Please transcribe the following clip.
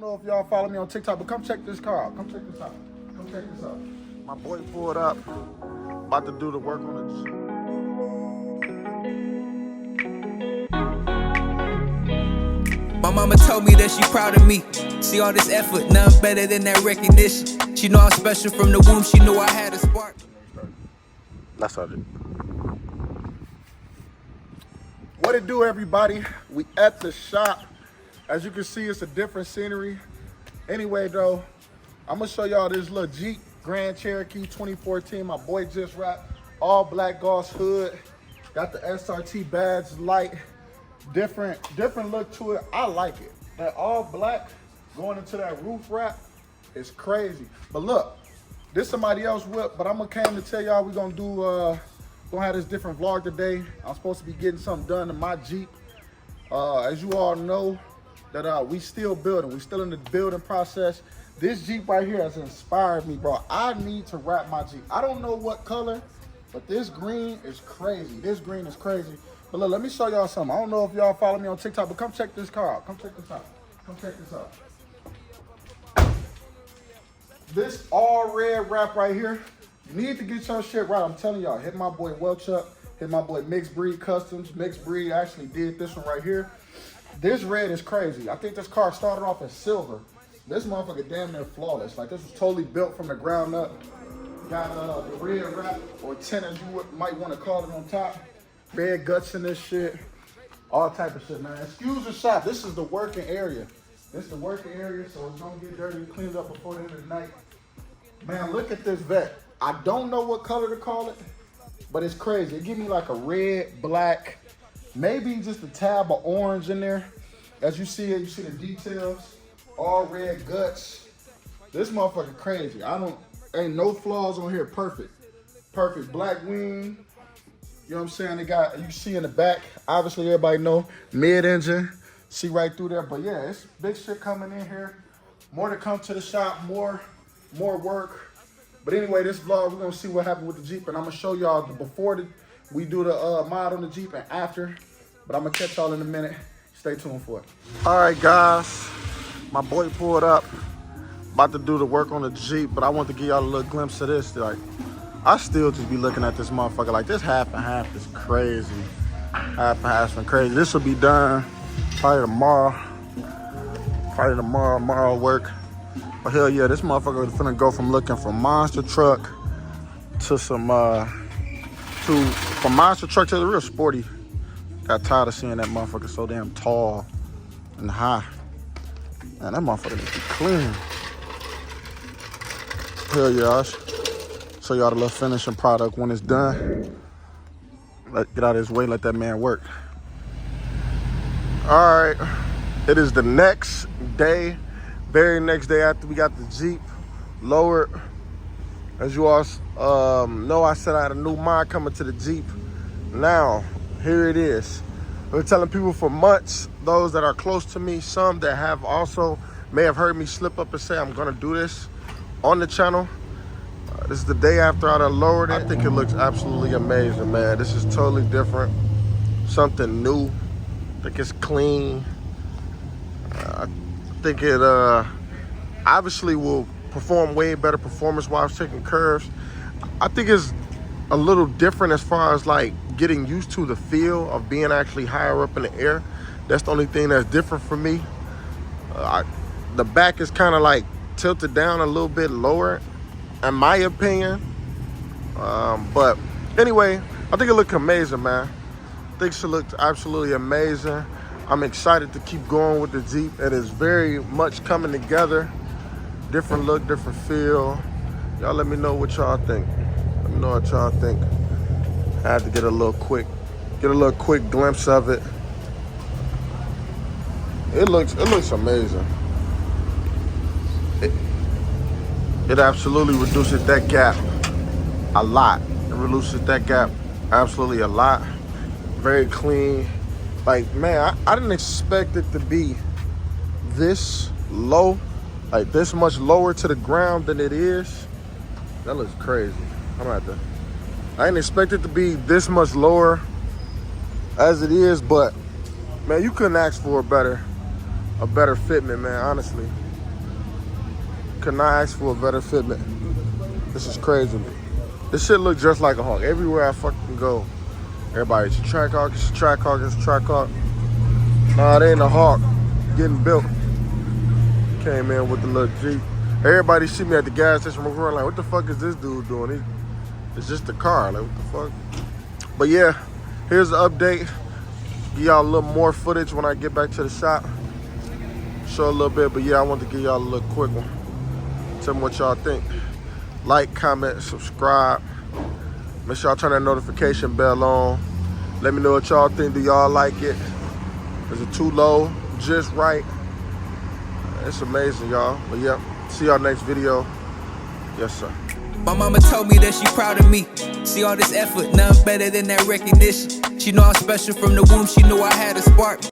know if y'all follow me on TikTok, but come check this car out. Come check this out. Come check this out. My boy pulled up, about to do the work on the Jeep. My mama told me that she proud of me. See all this effort, nothing better than that recognition. She know I'm special from the womb, she knew I had a spark. That's all it. What it do, everybody? We at the shop. As you can see, it's a different scenery. Anyway, though, I'm gonna show y'all this little Jeep Grand Cherokee 2014. My boy just wrapped, all black gloss hood. Got the SRT badge light. Different look to it. I like it. That all black going into that roof wrap is crazy. But look, this somebody else whip, but I'm gonna come to tell y'all we gonna do gonna have this different vlog today. I'm supposed to be getting something done to my Jeep. As you all know, that we still building. We still in the building process. This Jeep right here has inspired me, bro. I need to wrap my Jeep. I don't know what color, but this green is crazy. This green is crazy. But look, let me show y'all something. I don't know if y'all follow me on TikTok, but come check this car out. Come check this out. Come check this out. This all red wrap right here, you need to get your shit right. I'm telling y'all, hit my boy Welch up, hit my boy Mixed Breed Customs. Mixed Breed actually did this one right here. This red is crazy. I think this car started off as silver. This motherfucker damn near flawless. Like, this was totally built from the ground up. Got the red wrap, or tint as you might want to call it, on top. Red guts in this shit. All type of shit, man. Excuse the shop. This is the working area. This is the working area, so it's gonna get dirty and cleaned up before the end of the night. Man, look at this vet. I don't know what color to call it, but it's crazy. It give me like a red, black, maybe just a tab of orange in there. As you see it, you see the details. All red guts. This motherfucker crazy. Ain't no flaws on here. Perfect. Perfect black wing. You know what I'm saying? They got, you see in the back, obviously everybody know, mid-engine. See right through there. But yeah, it's big shit coming in here. More to come to the shop, more work. But anyway, this vlog, we're gonna see what happened with the Jeep, and I'm gonna show y'all before we do the mod on the Jeep and after. But I'm gonna catch y'all in a minute. Stay tuned for it. All right, guys. My boy pulled up, about to do the work on the Jeep, but I want to give y'all a little glimpse of this. Like, I still just be looking at this motherfucker like this half and half is crazy. Half and half is crazy. This will be done probably tomorrow. Tomorrow work. But hell yeah, this motherfucker is finna go from looking from monster truck to some, from monster truck to the real sporty. Got tired of seeing that motherfucker so damn tall and high. Man, that motherfucker needs to be clean. Hell yeah, I'll show y'all the little finishing product when it's done. Get out of his way, let that man work. All right, it is the next day, very next day after we got the Jeep lowered. As you all know, I said I had a new mod coming to the Jeep. Now, here it is. I've been telling people for months, those that are close to me, some that have also may have heard me slip up and say I'm gonna do this on the channel. This is the day after I done lowered it. I think it looks absolutely amazing, man. This is totally different, something new. I think it's clean. I think it obviously will perform way better performance-wise, taking curves. I think it's a little different as far as like getting used to the feel of being actually higher up in the air. That's the only thing that's different for me. The back is kind of like tilted down a little bit lower, in my opinion. But anyway, I think it looked amazing, man. I think it looked absolutely amazing. I'm excited to keep going with the Jeep. It is very much coming together. Different look, different feel. Y'all let me know what y'all think. Let me know what y'all think. I had to get a little quick glimpse of it. It looks amazing. It absolutely reduces that gap a lot. It reduces that gap absolutely a lot. Very clean. Like, man, I didn't expect it to be this low, like this much lower to the ground than it is. That looks crazy. I didn't expect it to be this much lower as it is, but man, you couldn't ask for a better fitment, man, honestly. could not ask for a better fitment. This is crazy. This shit look just like a Hawk. Everywhere I fucking go, everybody, it's a track Hawk, it's a track Hawk, it's a track Hawk. Nah, it ain't a Hawk getting built. Came in with the little Jeep. Everybody see me at the gas station, we're like, what the fuck is this dude doing? It's just a car, like what the fuck? But yeah, here's the update. Give y'all a little more footage when I get back to the shop. Show a little bit, but yeah, I want to give y'all a little quick one. Tell me what y'all think. Like, comment, subscribe. Make sure y'all turn that notification bell on. Let me know what y'all think. Do y'all like it? Is it too low? Just right? It's amazing, y'all. But yeah, see y'all next video. Yes, sir. My mama told me that she proud of me. See all this effort, nothing better than that recognition. She know I'm special from the womb, she knew I had a spark.